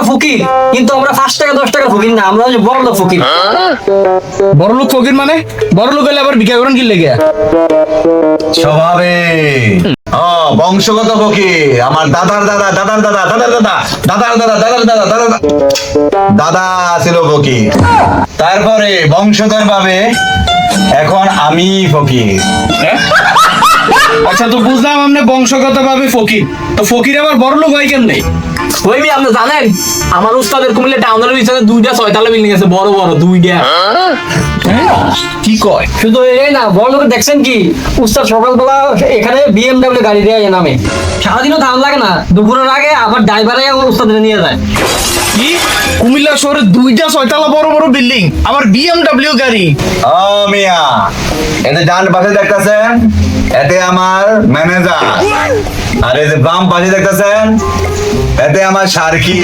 আমরা ফকির, কিন্তু আমরা 5 টাকা 10 টাকা ফকির না, আমরা বড় লোক ফকির। বড় লোক ফকির মানে? বড় লোক হলে আবার ভিক্ষা করেন কি লেগে? স্বভাবে বংশগত ফকির। আমার দাদার দাদা দাদার দাদা দাদার দাদা দাদার দাদা দাদার দাদা দাদার দাদা ছিল ফকির, তারপরে বংশধর ভাবে এখন আমি ফকির। আচ্ছা, তো বুঝলাম আপনি বংশগত ভাবে ফকির, তো ফকির আবার বড় লোক হয় কেমনে? ওই মি আপনি জানেন আমার উস্তাদের কুমিল্লা টাউনের পিছনে 2টা 6 তলা বিল্ডিং আছে, বড় বড় 2টা। কি কয়? শুধু এই না, বড় লোক দেখছেন কি, উস্তাদ সকালবেলা এখানে বিএমডব্লিউ গাড়ি দিয়ে নামে, সারাদিনও ধান লাগে না, দুপুরের আগে আবার ড্রাইভারে উস্তাদের নিয়ে যায়। কি কুমিল্লা শহরে 2টা 6 তলা বড় বড় বিল্ডিং, আবার বিএমডব্লিউ গাড়ি? ও মিয়া, এতে ডান পাশে দেখতেছেন, এতে আমার ম্যানেজার, আর এই যে বাম পাশে দেখতেছেন, এতে আমার সার্কি।